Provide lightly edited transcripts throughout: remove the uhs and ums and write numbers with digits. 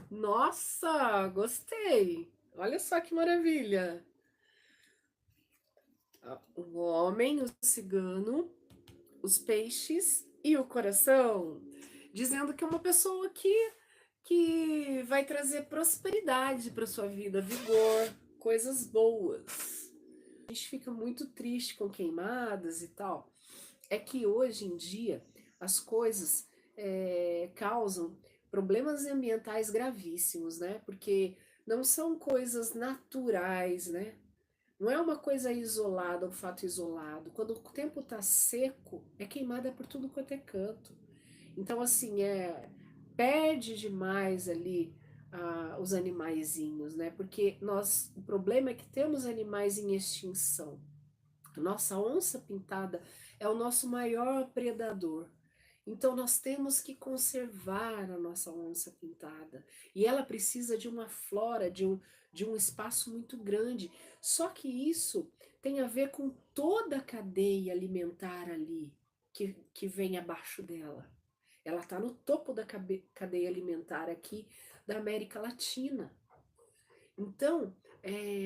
Nossa, gostei. Olha só que maravilha. O homem, o cigano, os peixes e o coração, dizendo que é uma pessoa que vai trazer prosperidade para sua vida, vigor, coisas boas. A gente fica muito triste com queimadas e tal. É que hoje em dia as coisas causam problemas ambientais gravíssimos, né? Porque não são coisas naturais, né? Não é uma coisa isolada, um fato isolado. Quando o tempo está seco, é queimada por tudo quanto é canto. Então, assim, perde demais ali os animaizinhos, né? Porque o problema é que temos animais em extinção. A nossa onça pintada é o nosso maior predador. Então, nós temos que conservar a nossa onça pintada. E ela precisa de uma flora, de um espaço muito grande. Só que isso tem a ver com toda a cadeia alimentar ali, que vem abaixo dela. Ela está no topo da cadeia alimentar aqui da América Latina. Então,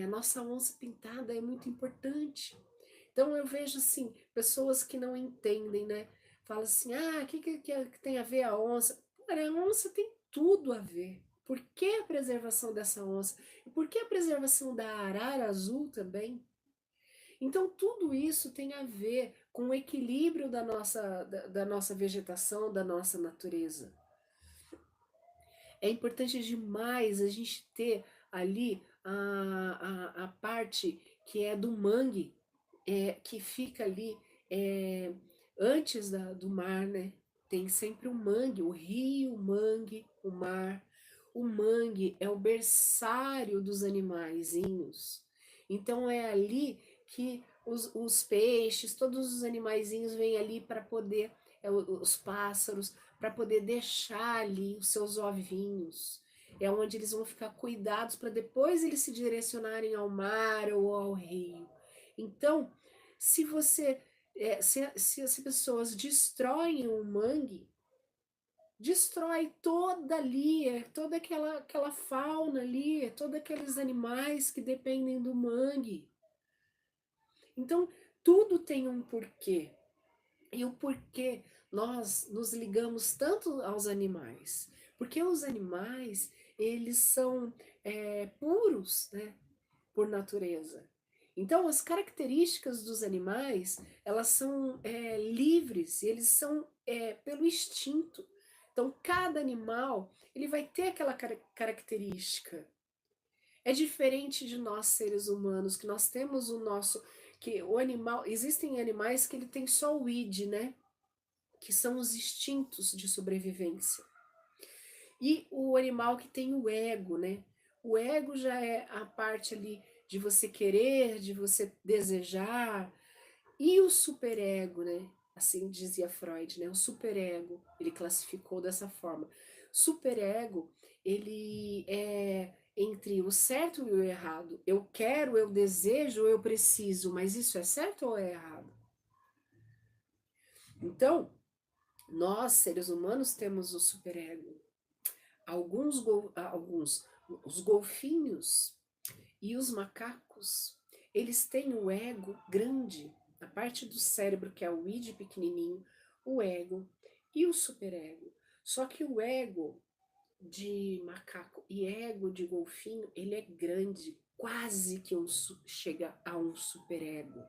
a nossa onça pintada é muito importante. Então eu vejo assim, pessoas que não entendem, né? Fala assim, o que tem a ver a onça? Cara, a onça tem tudo a ver. Por que a preservação dessa onça? E por que a preservação da arara azul também? Então tudo isso tem a ver com o equilíbrio da nossa vegetação, da nossa natureza. É importante demais a gente ter ali a parte que é do mangue, que fica ali é, antes do mar, né? Tem sempre o mangue, o rio, o mangue, o mar. O mangue é o berçário dos animaizinhos. Então é ali que os peixes, todos os animaizinhos vêm ali para poder, os pássaros, para poder deixar ali os seus ovinhos. É onde eles vão ficar cuidados para depois eles se direcionarem ao mar ou ao rio. Então, se você se as pessoas destroem o mangue, destrói toda ali, toda aquela fauna ali, todos aqueles animais que dependem do mangue. Então, tudo tem um porquê. E o porquê nós nos ligamos tanto aos animais? Porque os animais, eles são puros, né, por natureza. Então, as características dos animais, elas são livres, eles são pelo instinto. Então, cada animal, ele vai ter aquela característica. É diferente de nós, seres humanos, que nós temos o nosso, que o animal, existem animais que ele tem só o id, né? Que são os instintos de sobrevivência. E o animal que tem o ego, né? O ego já é a parte ali de você querer, de você desejar. E o superego, né? Assim dizia Freud, né? O superego, ele classificou dessa forma. Superego, ele é entre o certo e o errado. Eu quero, eu desejo, eu preciso, mas isso é certo ou é errado? Então, nós, seres humanos, temos o superego. Alguns, os golfinhos e os macacos, eles têm o ego grande, a parte do cérebro que é o id pequenininho, o ego e o superego. Só que o ego de macaco e ego de golfinho, ele é grande, quase que chega a um superego.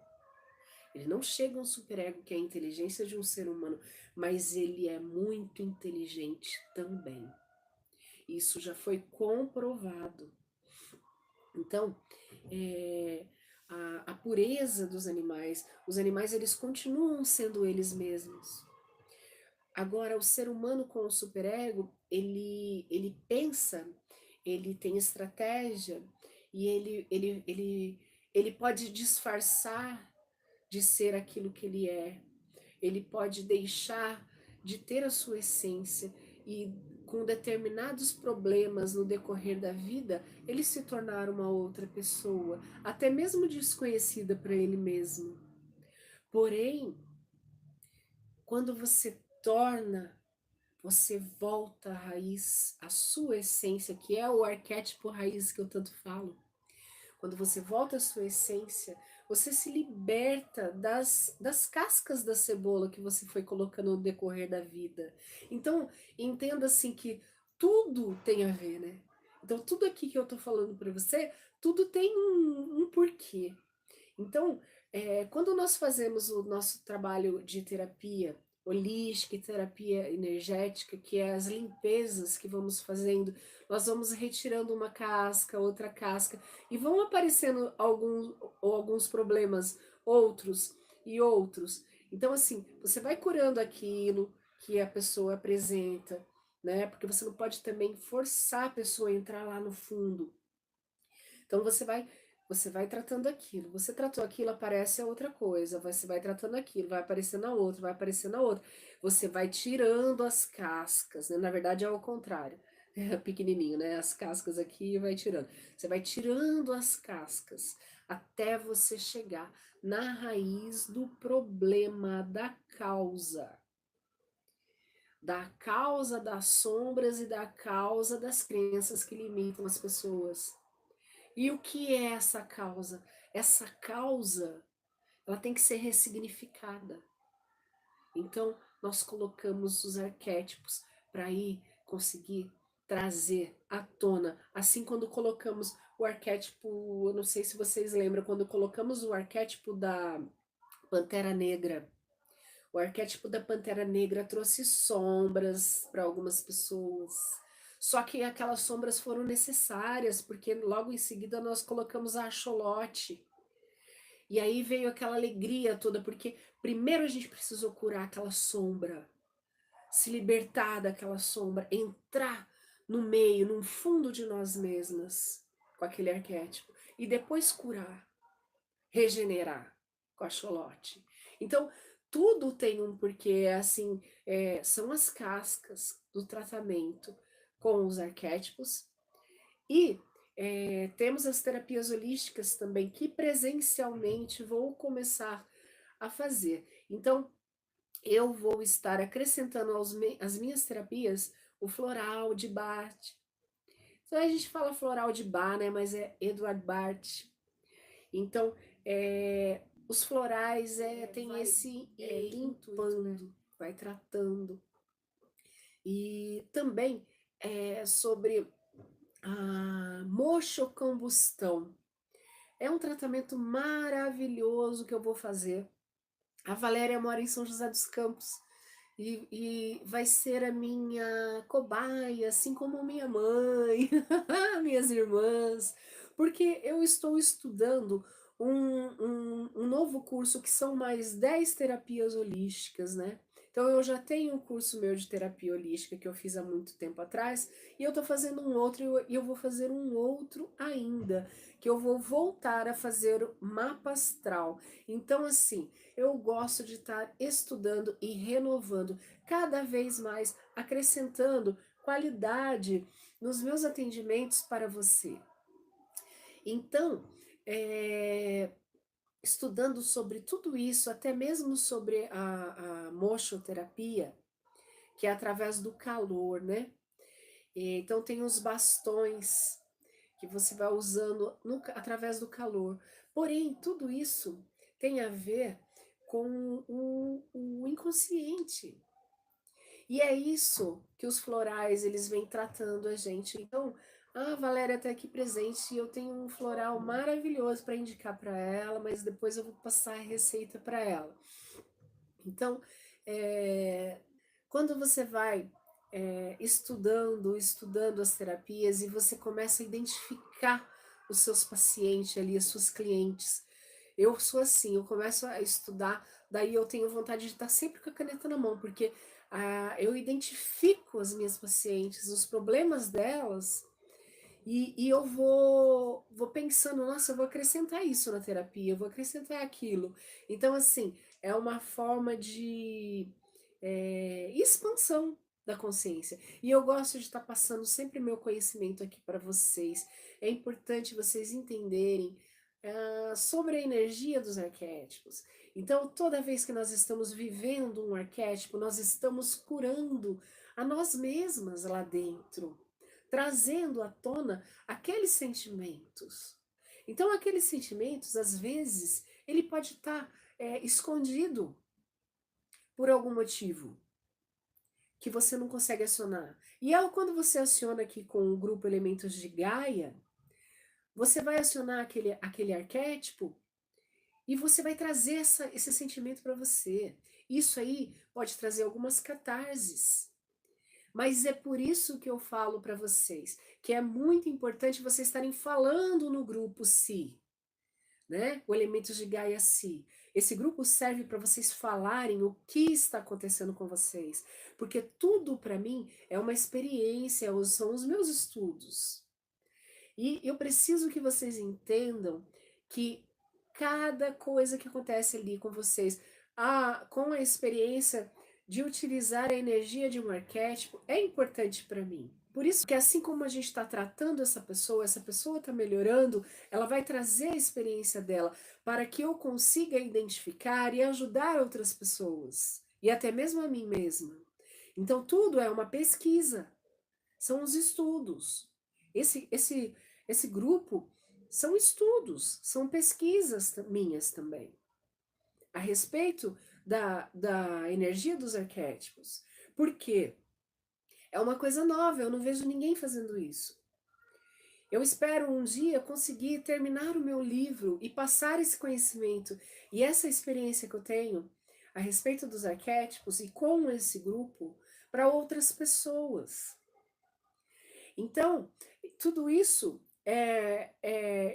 Ele não chega a um superego que é a inteligência de um ser humano, mas ele é muito inteligente também. Isso já foi comprovado. Então, é, a pureza dos animais, os animais eles continuam sendo eles mesmos. Agora, o ser humano com o superego, ele pensa, ele tem estratégia e ele pode disfarçar de ser aquilo que ele é. Ele pode deixar de ter a sua essência e com determinados problemas no decorrer da vida, ele se tornar uma outra pessoa, até mesmo desconhecida para ele mesmo. Porém, quando você torna você volta à raiz, à sua essência, que é o arquétipo raiz que eu tanto falo. Quando você volta à sua essência, você se liberta das cascas da cebola que você foi colocando no decorrer da vida. Então, entenda assim que tudo tem a ver, né? Então, tudo aqui que eu tô falando para você, tudo tem um porquê. Então, quando nós fazemos o nosso trabalho de terapia holística e terapia energética, que é as limpezas que vamos fazendo, nós vamos retirando uma casca, outra casca, e vão aparecendo alguns problemas, outros e outros. Então, assim, você vai curando aquilo que a pessoa apresenta, né? Porque você não pode também forçar a pessoa a entrar lá no fundo. Então você vai tratando aquilo. Você tratou aquilo, aparece a outra coisa. Você vai tratando aquilo, vai aparecendo a outra, vai aparecendo a outra. Você vai tirando as cascas, né? Na verdade é ao contrário. É pequenininho, né? As cascas aqui vai tirando. Você vai tirando as cascas até você chegar na raiz do problema, da causa das sombras e da causa das crenças que limitam as pessoas. E o que é essa causa? Essa causa, ela tem que ser ressignificada. Então, nós colocamos os arquétipos para aí conseguir trazer à tona. Assim, quando colocamos o arquétipo, eu não sei se vocês lembram, quando colocamos o arquétipo da Pantera Negra. O arquétipo da Pantera Negra trouxe sombras para algumas pessoas. Só que aquelas sombras foram necessárias, porque logo em seguida nós colocamos a Axolote. E aí veio aquela alegria toda, porque primeiro a gente precisou curar aquela sombra, se libertar daquela sombra, entrar no meio, no fundo de nós mesmas, com aquele arquétipo. E depois curar, regenerar com a Axolote. Então, tudo tem um porquê, assim, são as cascas do tratamento com os arquétipos e temos as terapias holísticas também, que presencialmente vou começar a fazer. Então, eu vou estar acrescentando às minhas terapias o floral de Bach. Então, a gente fala floral de Bach, né? Mas é Edward Bach. Então, os florais tem esse limpando, né? Vai tratando. E também sobre a mochocombustão. É um tratamento maravilhoso que eu vou fazer. A Valéria mora em São José dos Campos e vai ser a minha cobaia, assim como minha mãe, minhas irmãs, porque eu estou estudando um novo curso que são mais 10 terapias holísticas, né? Então eu já tenho um curso meu de terapia holística que eu fiz há muito tempo atrás, e eu estou fazendo um outro e eu vou fazer um outro ainda, que eu vou voltar a fazer o mapa astral. Então, assim, eu gosto de estar estudando e renovando cada vez mais, acrescentando qualidade nos meus atendimentos para você. Então, estudando sobre tudo isso, até mesmo sobre a mochoterapia, que é através do calor, né? Então, tem os bastões que você vai usando através do calor. Porém, tudo isso tem a ver com o inconsciente. E é isso que os florais eles vêm tratando a gente. Então, a Valéria está aqui presente e eu tenho um floral maravilhoso para indicar para ela, mas depois eu vou passar a receita para ela. Então, quando você vai estudando as terapias e você começa a identificar os seus pacientes ali, as suas clientes. Eu sou assim, eu começo a estudar, daí eu tenho vontade de estar sempre com a caneta na mão, porque eu identifico as minhas pacientes, os problemas delas, e eu vou pensando, nossa, eu vou acrescentar isso na terapia, eu vou acrescentar aquilo. Então, assim, é uma forma de expansão da consciência. E eu gosto de estar passando sempre meu conhecimento aqui para vocês. É importante vocês entenderem sobre a energia dos arquétipos. Então, toda vez que nós estamos vivendo um arquétipo, nós estamos curando a nós mesmas lá dentro, trazendo à tona aqueles sentimentos. Então, aqueles sentimentos, às vezes, ele pode estar escondido por algum motivo que você não consegue acionar. E quando você aciona aqui com o grupo Elementos de Gaia, você vai acionar aquele arquétipo e você vai trazer esse sentimento para você. Isso aí pode trazer algumas catarses. Mas é por isso que eu falo para vocês que é muito importante vocês estarem falando no grupo Si, né? O Elementos de Gaia Si. Esse grupo serve para vocês falarem o que está acontecendo com vocês, porque tudo para mim é uma experiência, são os meus estudos. E eu preciso que vocês entendam que cada coisa que acontece ali com vocês, com a experiência de utilizar a energia de um arquétipo, é importante para mim. Por isso que assim como a gente está tratando essa pessoa está melhorando, ela vai trazer a experiência dela para que eu consiga identificar e ajudar outras pessoas, e até mesmo a mim mesma. Então tudo é uma pesquisa, são os estudos. Esse grupo são estudos, são pesquisas minhas também, a respeito da energia dos arquétipos. Por quê? É uma coisa nova, eu não vejo ninguém fazendo isso. Eu espero um dia conseguir terminar o meu livro e passar esse conhecimento e essa experiência que eu tenho a respeito dos arquétipos e com esse grupo para outras pessoas. Então, tudo isso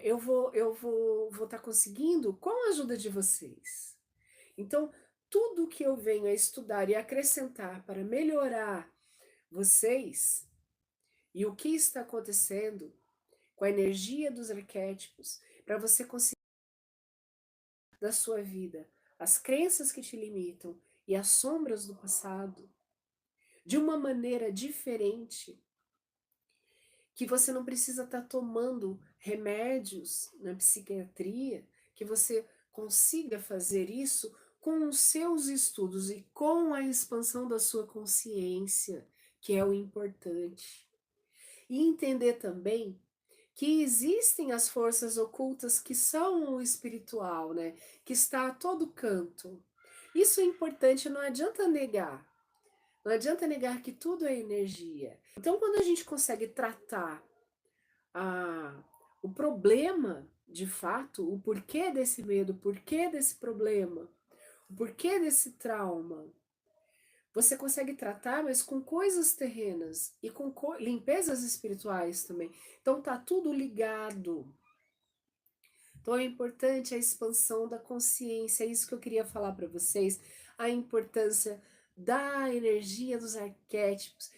eu vou estar conseguindo com a ajuda de vocês. Então, tudo que eu venho a estudar e acrescentar para melhorar vocês e o que está acontecendo com a energia dos arquétipos, para você conseguir da sua vida as crenças que te limitam e as sombras do passado de uma maneira diferente, que você não precisa estar tomando remédios na psiquiatria, que você consiga fazer isso com os seus estudos e com a expansão da sua consciência, que é o importante. E entender também que existem as forças ocultas que são o espiritual, né? Que está a todo canto. Isso é importante, não adianta negar. Não adianta negar que tudo é energia. Então, quando a gente consegue tratar o problema, de fato, o porquê desse medo, o porquê desse problema, o porquê desse trauma, você consegue tratar, mas com coisas terrenas e com limpezas espirituais também. Então, tá tudo ligado. Então, é importante a expansão da consciência, é isso que eu queria falar para vocês, a importância da energia dos arquétipos,